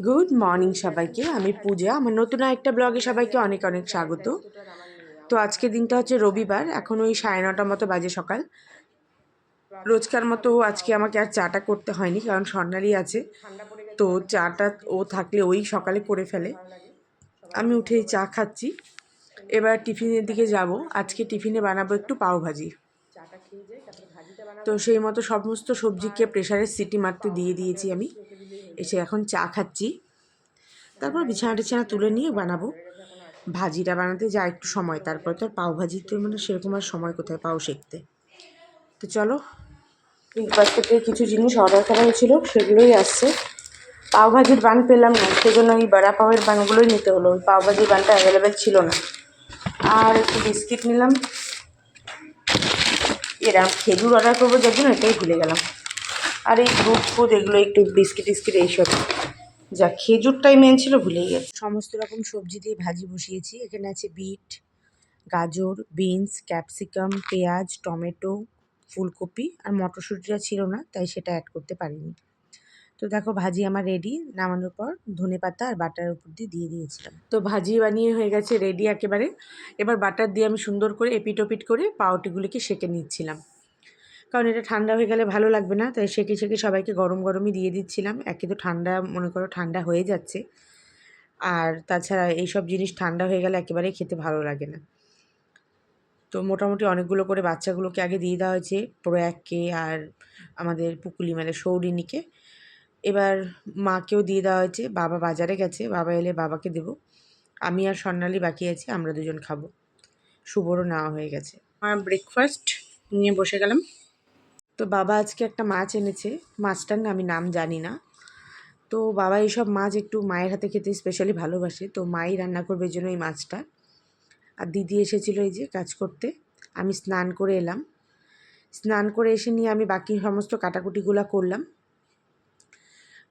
Good morning সবাইকে। আমি পূজা। আমার নতুন একটা ব্লগে সবাইকে অনেক অনেক স্বাগত। তো আজকের দিনটা হচ্ছে রবিবার। এখন ওই 9:30 মতো বাজে সকাল। রোজকার মতো আজকে আমাকে আর চাটা করতে হয়নি, কারণ স্বর্ণালী আছে। তো চাটা ও থাকলে ওই সকালে করে ফেলে। আমি উঠেই চা খাচ্ছি। এবার টিফিনের দিকে যাব। আজকে টিফিনে বানাবো একটু পাওভাজি। তো সেই মতো সমস্ত সবজিকে প্রেসারে সিটি মারতে দিয়ে দিয়েছি আমি। এসে এখন চা খাচ্ছি। তারপর বিছানা টিছানা তুলে নিয়ে বানাবো। ভাজিটা বানাতে যা একটু সময়, তারপর তো আর পাওভাজি তো মানে সেরকম আর সময় কোথায় পাও শিখতে। তো চলো, বিগ বাস্কেটে কিছু জিনিস অর্ডার করা হয়েছিল, সেগুলোই আসছে। পাওভাজির বান পেলাম না, সেজন্য ওই বড়া পাওয়ের বানগুলোই নিতে হলো। ওই পাওভাজির বানটা অ্যাভেলেবেল ছিল না। আর একটু বিস্কিট নিলাম। এরা খেজুর অর্ডার করবো যার জন্য এটাই ভুলে গেলাম। আর এই দুধ ফুড এগুলো একটু বিস্কিট টিস্কিট এইসব, যা খেজুরটাই মেন ছিল, ভুলেই গেছে। সমস্ত রকম সবজি দিয়ে ভাজি বসিয়েছি। এখানে আছে বিট, গাজর, বিনস, ক্যাপসিকাম, পেঁয়াজ, টমেটো, ফুলকপি আর মটরশুঁটিটা ছিল না, তাই সেটা অ্যাড করতে পারিনি। তো দেখো, ভাজি আমার রেডি। নামানোর পর ধনেপাতা আর বাটারের উপর দিয়ে দিয়েছিলাম। তো ভাজি বানিয়ে হয়ে গেছে রেডি একেবারে। এবার বাটার দিয়ে আমি সুন্দর করে এপিট ওপিট করে পাউরুটিগুলিকে সেঁকে নিচ্ছিলাম, কারণ এটা ঠান্ডা হয়ে গেলে ভালো লাগবে না। তাই সেঁকে সেঁকে সবাইকে গরম গরমই দিয়ে দিচ্ছিলাম। একে তো ঠান্ডা, মনে করো ঠান্ডা হয়ে যাচ্ছে, আর তাছাড়া এইসব জিনিস ঠান্ডা হয়ে গেলে একেবারেই খেতে ভালো লাগে না। তো মোটামুটি অনেকগুলো করে বাচ্চাগুলোকে আগে দিয়ে দেওয়া হয়েছে, প্রয়াগকে আর আমাদের পুকুলি মানে সৌরিনীকে। এবার মাকেও দিয়ে দেওয়া হয়েছে। বাবা বাজারে গেছে, বাবা এলে বাবাকে দেবো। আমি আর স্বর্ণালী বাকি আছি, আমরা দুজন খাবো। শুভরও নেওয়া হয়ে গেছে। আমার ব্রেকফাস্ট নিয়ে বসে গেলাম। তো বাবা আজকে একটা মাছ এনেছে। মাছটার না আমি নাম জানি না। তো বাবা এইসব মাছ একটু মায়ের হাতে খেতে স্পেশালি ভালোবাসে, তো মাই রান্না করবে এই জন্য এই মাছটা। আর দিদি এসেছিলো এই যে কাজ করতে। আমি স্নান করে এলাম। স্নান করে এসে নিয়ে আমি বাকি সমস্ত কাটাকুটিগুলো করলাম,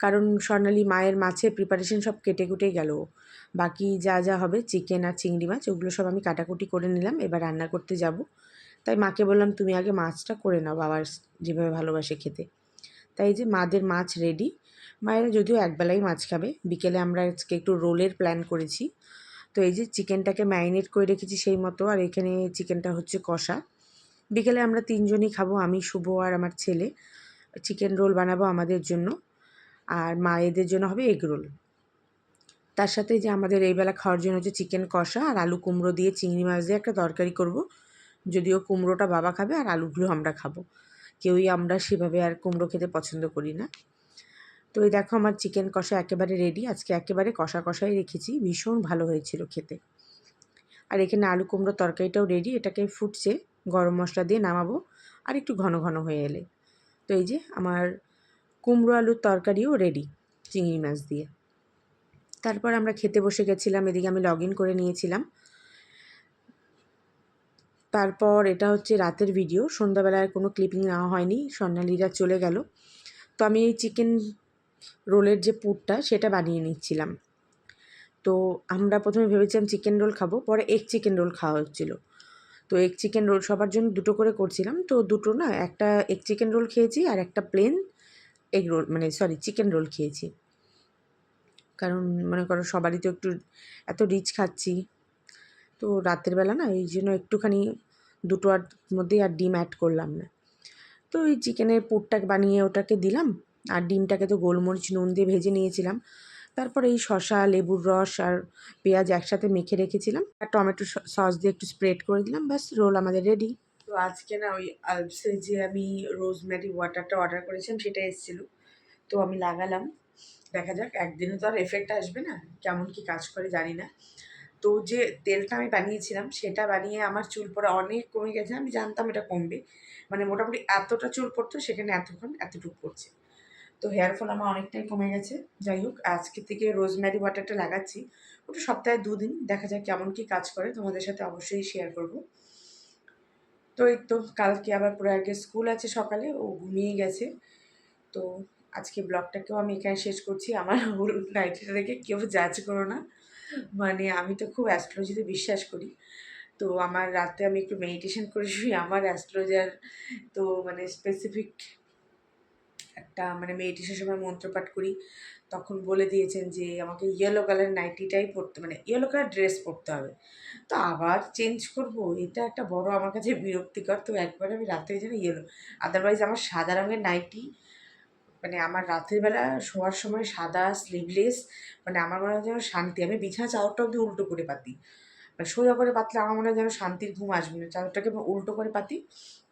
কারণ স্বর্ণালী মায়ের মাছের প্রিপারেশন সব কেটে কুটে গেল। বাকি যা যা হবে চিকেন আর চিংড়ি মাছ, ওগুলো সব আমি কাটাকুটি করে নিলাম। এবার রান্না করতে যাব। তাই মাকে বললাম, তুমি আগে মাছটা করে নাও, বাবার যেভাবে ভালোবাসে খেতে। তাই যে মাদের মাছ রেডি। মায়েরা যদিও একবেলাই মাছ খাবে। বিকেলে আমরা আজকে একটু রোলের প্ল্যান করেছি। তো এই যে চিকেনটাকে ম্যারিনেট করে রেখেছি সেই মতো, আর এখানে চিকেনটা হচ্ছে কষা। বিকেলে আমরা তিনজনই খাবো, আমি, শুভ আর আমার ছেলে। চিকেন রোল বানাবো আমাদের জন্য, আর মায়েদের জন্য হবে এগ রোল। তার সাথে যে আমাদের এই বেলা খাওয়ার জন্য হচ্ছে চিকেন কষা আর আলু কুমড়ো দিয়ে চিংড়ি মাছ দিয়ে একটা তরকারি করব। যদিও কুমড়োটা বাবা খাবে আর আলুগুলো আমরা খাবো। কেউই আমরা সেভাবে আর কুমড়ো খেতে পছন্দ করি না। তো এই দেখো, আমার চিকেন কষা একেবারে রেডি। আজকে একেবারে কষা কষাই রেখেছি, ভীষণ ভালো হয়েছিল খেতে। আর এখানে আলু কুমড়ো তরকারিটাও রেডি, এটাকে ফুটছে। গরম মশলা দিয়ে নামাবো আর একটু ঘন ঘন হয়ে এলে। তো এই যে আমার কুমড়ো আলুর তরকারিও রেডি চিংড়ি মাছ দিয়ে। তারপর আমরা খেতে বসে গেছিলাম। এদিকে আমি লগ ইন করে নিয়েছিলাম। তারপর এটা হচ্ছে রাতের ভিডিও, সন্ধ্যাবেলায় কোনো ক্লিপিং নেওয়া হয়নি, স্বর্ণালীরা চলে গেল। তো আমি এই চিকেন রোলের যে পুরটা সেটা বানিয়ে নিচ্ছিলাম। তো আমরা প্রথমে ভেবেছিলাম চিকেন রোল খাবো, পরে এগ চিকেন রোল খাওয়া হচ্ছিলো। তো এগ চিকেন রোল সবার জন্য দুটো করে করছিলাম। তো দুটো না, একটা এগ চিকেন রোল খেয়েছি আর একটা প্লেন এগ রোল মানে সরি চিকেন রোল খেয়েছি। কারণ মনে করো সবারই তো একটু এত রিচ খাচ্ছি, তো রাতের বেলা না, এই জন্য একটুখানি দুটো আর মধ্যেই আর ডিম অ্যাড করলাম না। তো এই চিকেনের পুরটা বানিয়ে ওটাকে দিলাম। আর ডিমটাকে তো গোলমরিচ নুন দিয়ে ভেজে নিয়েছিলাম। তারপর এই শসা, লেবুর রস আর পেঁয়াজ একসাথে মেখে রেখেছিলাম, আর টমেটো সস দিয়ে একটু স্প্রেড করে দিলাম, ব্যাস রোল আমাদের রেডি। তো আজকে না ওই আলপসে যে আমি রোজমেরি ওয়াটারটা অর্ডার করেছিলাম সেটা এসেছিলো। তো আমি লাগালাম, দেখা যাক, একদিনে তো আর এফেক্ট আসবে না, কেমন কি কাজ করে জানি না। তো যে তেলটা আমি বানিয়েছিলাম সেটা বানিয়ে আমার চুল পড়া অনেক কমে গেছে। আমি জানতাম এটা কমবে, মানে মোটামুটি এতটা চুল পড়তো, সেখানে এতটুকু পড়ছে। তো হেয়ার ফল আমার অনেকটাই কমে গেছে। যাই হোক, আজকে থেকে রোজমেরি ওয়াটারটা লাগাচ্ছি। ওটা সপ্তাহে 2 দিন, দেখা যাক কেমন কি কাজ করে, তোমাদের সাথে অবশ্যই শেয়ার করব। তো এই তো কালকে আবার প্রয়াগের স্কুল আছে সকালে, ও ঘুমিয়ে গেছে। তো আজকে ব্লগটাকেও আমি এখানে শেষ করছি। আমার হলুদ নাইটিটা দেখে কেউ জাজ করো না, মানে আমি তো খুব অ্যাস্ট্রোলজিতে বিশ্বাস করি। তো আমার রাতে আমি একটু মেডিটেশন করে শুই, আমার অ্যাস্ট্রোলজার তো মানে স্পেসিফিক একটা মানে মেডিটেশনের সময় মন্ত্রপাঠ করি। তখন বলে দিয়েছেন যে আমাকে ইয়েলো কালার নাইটিটাই পরতে, মানে ইয়েলো কালার ড্রেস পরতে হবে। তো আবার চেঞ্জ করব, এটা একটা বড় আমার কাছে বিরক্তিকর। তো একবারে আমি রাতে যেন ইয়েলো, আদারওয়াইজ আমার সাদা রঙের নাইটি, মানে আমার রাতের বেলা শোয়ার সময় সাদা স্লিভলেস, মানে আমার মনে হয় যেন শান্তি। আমি বিছানা চাদরটা অব্দি উল্টো করে পাতি, মানে সোজা করে পাতলে আমার মনে হয় যেন শান্তির ঘুম আসবে না, চাদরটাকে আমি উল্টো করে পাতি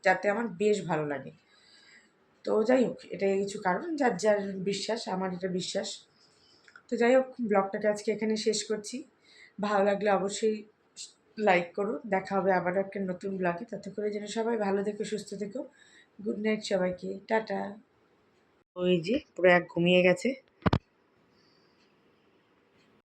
যাতে আমার বেশ ভালো লাগে। তো যাই হোক, এটাই কিছু কারণ, যার যার বিশ্বাস, আমার এটা বিশ্বাস। তো যাই হোক, ব্লগটাকে আজকে এখানে শেষ করছি। ভালো লাগলে অবশ্যই লাইক করো। দেখা হবে আবারও একটা নতুন ব্লগে। তত করে যেন সবাই ভালো থেকো, সুস্থ থেকো। গুড নাইট সবাইকে, টাটা। ওই যে পুরো এক ঘুমিয়ে গেছে।